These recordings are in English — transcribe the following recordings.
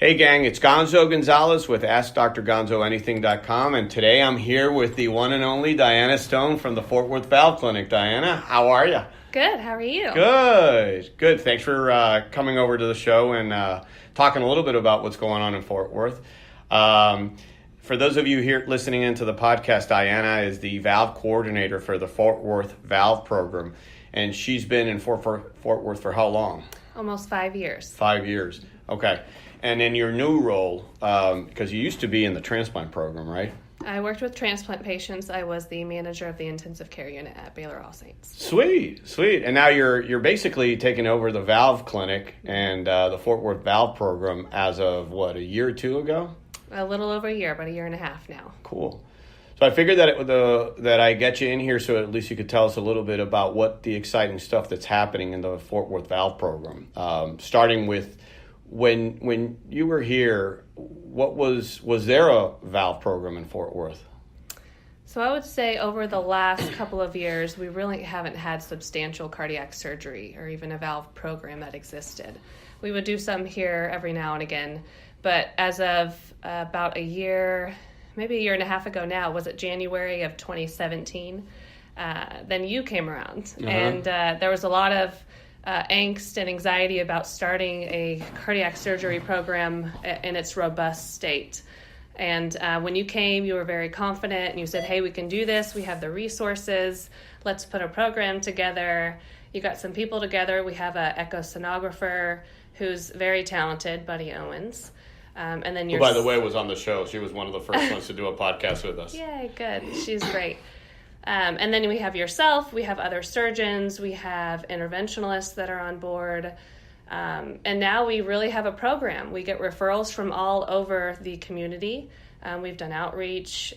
Hey gang, it's Gonzo Gonzalez with AskDrGonzoAnything.com, and today I'm here with the one and only Diana Stone from the Fort Worth Valve Clinic. Diana, how are you? Good, how are you? Good. Thanks for coming over to the show and talking a little bit about what's going on in Fort Worth. For those of you here listening into the podcast, Diana is the valve coordinator for the Fort Worth Valve Program, and she's been in Fort Worth for how long? Almost 5 years. 5 years, okay. And in your new role, because you used to be in the transplant program, right? I worked with transplant patients. I was the manager of the intensive care unit at Baylor All Saints. Sweet. And now you're basically taking over the valve clinic and the Fort Worth Valve Program as of, what, a year or two ago? A little over a year, about a year and a half now. Cool. So I figured that I get you in here so at least you could tell us a little bit about what the exciting stuff that's happening in the Fort Worth Valve Program, starting with when you were here, was there a valve program in Fort Worth? So I would say over the last couple of years, we really haven't had substantial cardiac surgery or even a valve program that existed. We would do some here every now and again, but as of about a year, maybe a year and a half ago now, was it January of 2017? Then you came around, and there was a lot of angst and anxiety about starting a cardiac surgery program in its robust state. And when you came, you were very confident and you said, hey, we can do this. We have the resources. Let's put a program together. You got some people together. We have an echosonographer who's very talented, Buddy Owens. And then who, by the way, was on the show. She was one of the first ones to do a podcast with us. Yay, good. She's great. And then we have yourself, we have other surgeons, we have interventionalists that are on board. And now we really have a program. We get referrals from all over the community. We've done outreach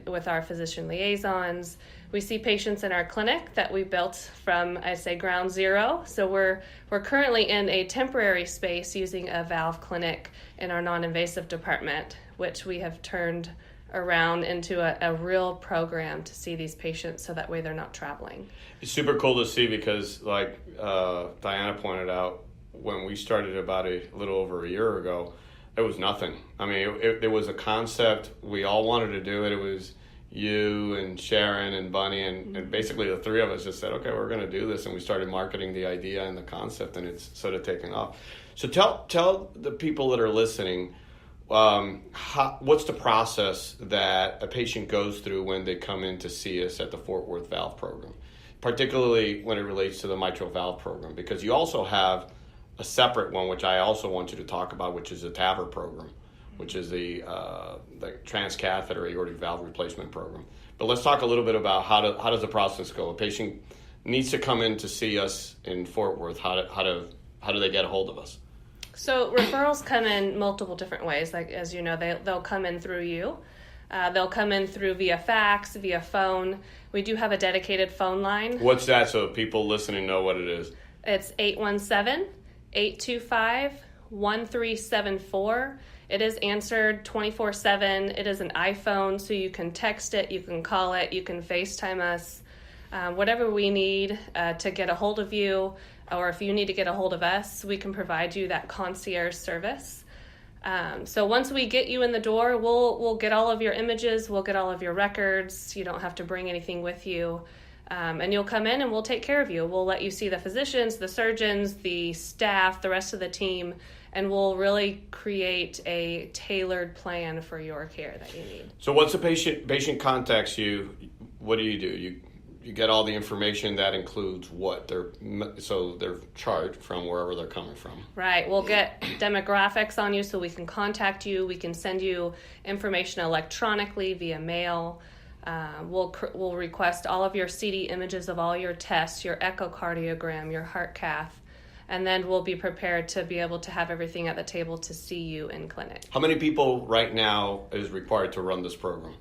with our physician liaisons. We see patients in our clinic that we built from, I'd say, ground zero. So we're currently in a temporary space using a valve clinic in our non-invasive department, which we have turned around into a real program to see these patients so that way they're not traveling. It's super cool to see because, like Diana pointed out, when we started about a little over a year ago, it was nothing. I mean, it was a concept. We all wanted to do it. It was you and Sharon and Bunny and basically the three of us just said, okay, we're going to do this. And we started marketing the idea and the concept, and it's sort of taken off. So tell the people that are listening, what's the process that a patient goes through when they come in to see us at the Fort Worth Valve Program, particularly when it relates to the mitral valve program, because you also have a separate one, which I also want you to talk about, which is the TAVR program, which is the transcatheter aortic valve replacement program. But let's talk a little bit about how does the process go. A patient needs to come in to see us in Fort Worth. How do they get a hold of us? So referrals come in multiple different ways. Like, as you know, they'll come in through you. They'll come in through via fax, via phone. We do have a dedicated phone line. What's that so people listening know what it is? It's 817-825-1374. It is answered 24/7. It is an iPhone, so you can text it, you can call it, you can FaceTime us. Whatever we need to get a hold of you, or if you need to get a hold of us, we can provide you that concierge service. So once we get you in the door, we'll get all of your images, we'll get all of your records. You don't have to bring anything with you. And you'll come in and we'll take care of you. We'll let you see the physicians, the surgeons, the staff, the rest of the team, and we'll really create a tailored plan for your care that you need. So once a patient contacts you, what do? You get all the information that includes what? They're charged from wherever they're coming from. Right. We'll get demographics on you so we can contact you. We can send you information electronically via mail. We'll request all of your CT images of all your tests, your echocardiogram, your heart cath, and then we'll be prepared to be able to have everything at the table to see you in clinic. How many people right now is required to run this program?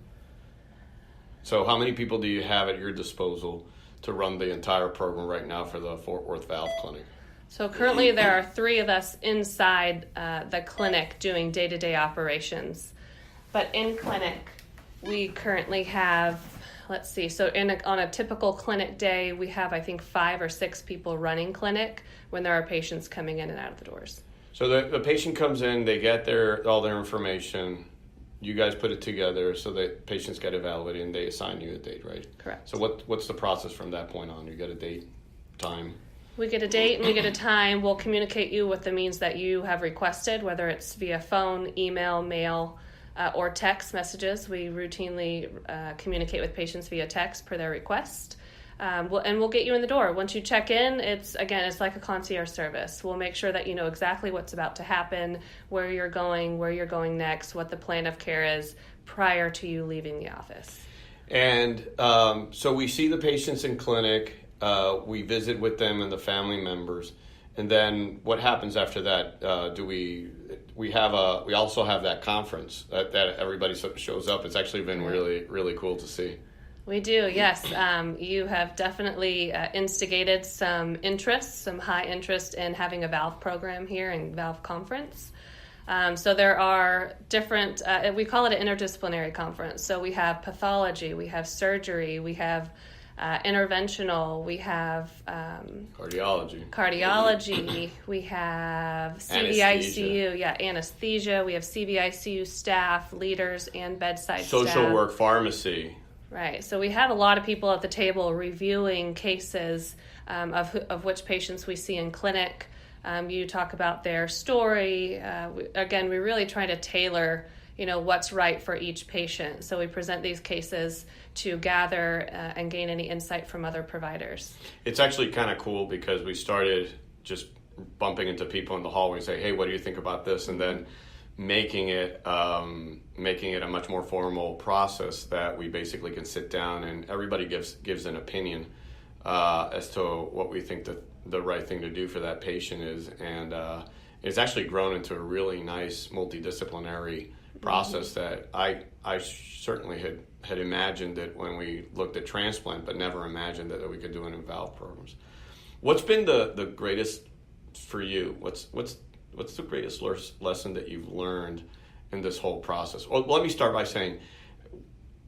So how many people do you have at your disposal to run the entire program right now for the Fort Worth Valve Clinic? So currently there are 3 of us inside the clinic doing day-to-day operations. But in clinic, we currently have, let's see, so on a typical clinic day, we have, I think, 5 or 6 people running clinic when there are patients coming in and out of the doors. So the patient comes in, they get all their information. You guys put it together so that patients get evaluated and they assign you a date, right? Correct. So what's the process from that point on? You get a date, time? We get a date and we get a time. We'll communicate you with the means that you have requested, whether it's via phone, email, mail, or text messages. We routinely communicate with patients via text per their request. We'll get you in the door. Once you check in, it's like a concierge service. We'll make sure that you know exactly what's about to happen, where you're going next, what the plan of care is prior to you leaving the office. And so we see the patients in clinic. We visit with them and the family members. And then what happens after that? We also have that conference that everybody shows up. It's actually been really, really cool to see. We do, yes. You have definitely instigated some high interest in having a valve program here and valve conference. So there are different, we call it an interdisciplinary conference. So we have pathology, we have surgery, we have interventional, we have cardiology, we have CVICU, anesthesia, we have CVICU staff, leaders, and bedside staff. Social work, pharmacy. Right. So we have a lot of people at the table reviewing cases of which patients we see in clinic. You talk about their story. We really try to tailor, what's right for each patient. So we present these cases to gather and gain any insight from other providers. It's actually kind of cool because we started just bumping into people in the hallway and say, hey, what do you think about this? And then making it a much more formal process that we basically can sit down and everybody gives an opinion as to what we think that the right thing to do for that patient is, and it's actually grown into a really nice multidisciplinary process that I certainly had imagined it when we looked at transplant, but never imagined that we could do it in valve programs. What's been the greatest for you? What's the greatest lesson that you've learned in this whole process? Well, let me start by saying,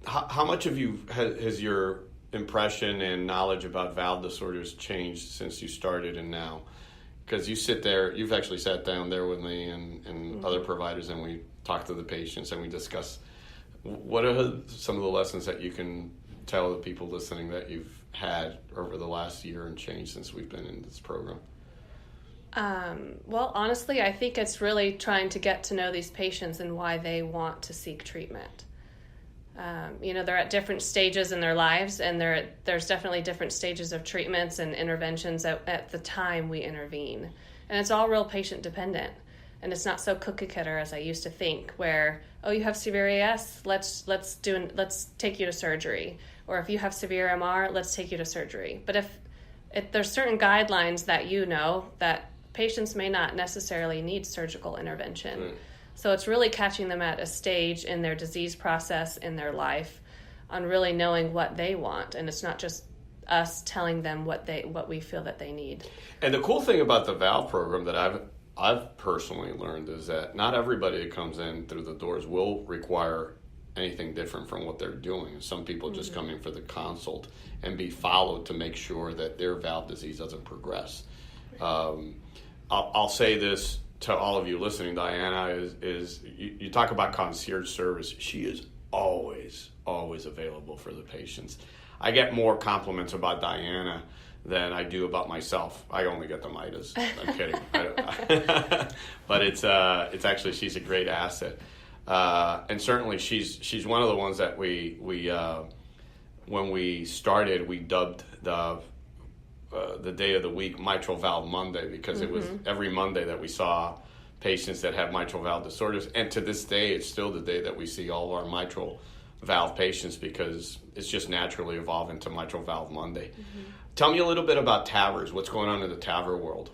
how much of you has your impression and knowledge about valve disorders changed since you started and now? Because you've actually sat down there with me and other providers, and we talk to the patients and we discuss what are some of the lessons that you can tell the people listening that you've had over the last year and change since we've been in this program. Well, honestly, I think it's really trying to get to know these patients and why they want to seek treatment. They're at different stages in their lives, and there's definitely different stages of treatments and interventions at the time we intervene. And it's all real patient dependent. And it's not so cookie cutter as I used to think, where, oh, you have severe AS, let's take you to surgery. Or if you have severe MR, let's take you to surgery. But if there's certain guidelines that patients may not necessarily need surgical intervention. Right. So it's really catching them at a stage in their disease process, in their life, on really knowing what they want. And it's not just us telling them what we feel that they need. And the cool thing about the valve program that I've personally learned is that not everybody that comes in through the doors will require anything different from what they're doing. Some people just come in for the consult and be followed to make sure that their valve disease doesn't progress. I'll say this to all of you listening. Diana is you talk about concierge service. She is always available for the patients. I get more compliments about Diana than I do about myself. I only get the Midas. I'm kidding. But it's actually, she's a great asset. And certainly she's one of the ones that we when we started, we dubbed the day of the week Mitral Valve Monday, because it was every Monday that we saw patients that have mitral valve disorders. And to this day, it's still the day that we see all of our mitral valve patients, because it's just naturally evolved into Mitral Valve Monday. Tell me a little bit about TAVRs. What's going on in the TAVR world?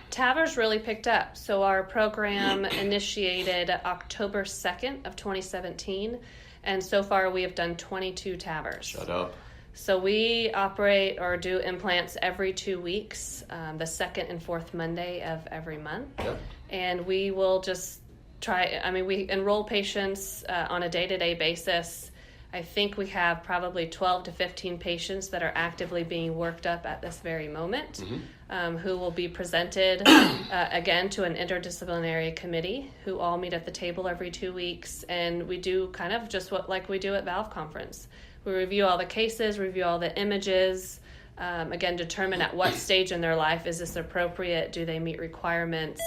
TAVRs really picked up. So our program initiated October 2nd of 2017, and so far we have done 22 TAVRs. Shut up. So we operate or do implants every 2 weeks, the second and fourth Monday of every month. Yep. And we will just we enroll patients on a day-to-day basis. I think we have probably 12 to 15 patients that are actively being worked up at this very moment, who will be presented again to an interdisciplinary committee who all meet at the table every 2 weeks. And we do kind of just like we do at Valve Conference. We review all the cases, review all the images, again, determine at what stage in their life is this appropriate, do they meet requirements,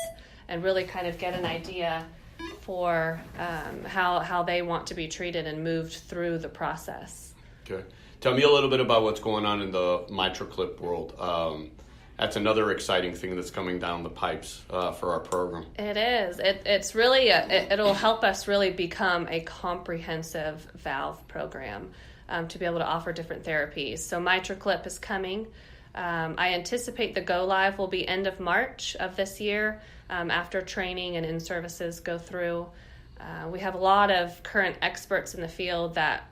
and really kind of get an idea for how they want to be treated and moved through the process. Okay. Tell me a little bit about what's going on in the MitraClip world. That's another exciting thing that's coming down the pipes for our program. It is. It's really, it'll help us really become a comprehensive valve program to be able to offer different therapies. So MitraClip is coming. I anticipate the go live will be end of March of this year after training and in-services go through. We have a lot of current experts in the field that,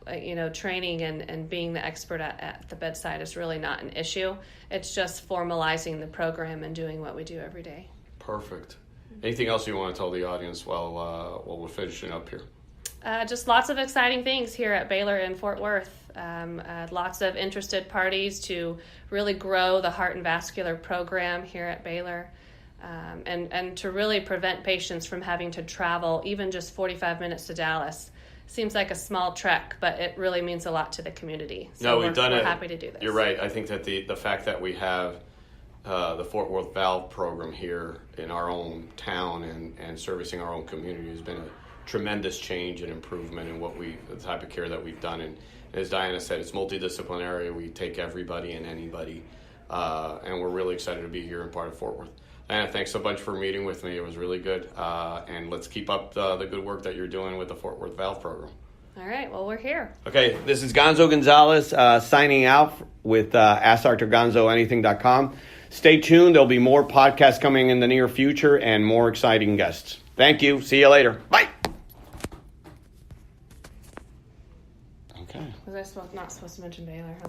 training and being the expert at the bedside is really not an issue. It's just formalizing the program and doing what we do every day. Perfect. Anything else you want to tell the audience while we're finishing up here? Just lots of exciting things here at Baylor and Fort Worth. Lots of interested parties to really grow the heart and vascular program here at Baylor, and to really prevent patients from having to travel even just 45 minutes to Dallas. Seems like a small trek, but it really means a lot to the community. So we've done it. We're happy to do this. You're right. I think that the fact that we have the Fort Worth Valve program here in our own town and servicing our own community has been a tremendous change and improvement in the type of care that we've done. And as Diana said, it's multidisciplinary. We take everybody and anybody, and we're really excited to be here and part of Fort Worth. Diana, thanks so much for meeting with me. It was really good, and let's keep up the good work that you're doing with the Fort Worth Valve program. All right, well, we're here. Okay, this is Gonzo Gonzalez signing out with AskDrGonzoAnything.com. Stay tuned. There'll be more podcasts coming in the near future and more exciting guests. Thank you. See you later. Bye. Was I not supposed to mention Baylor, huh?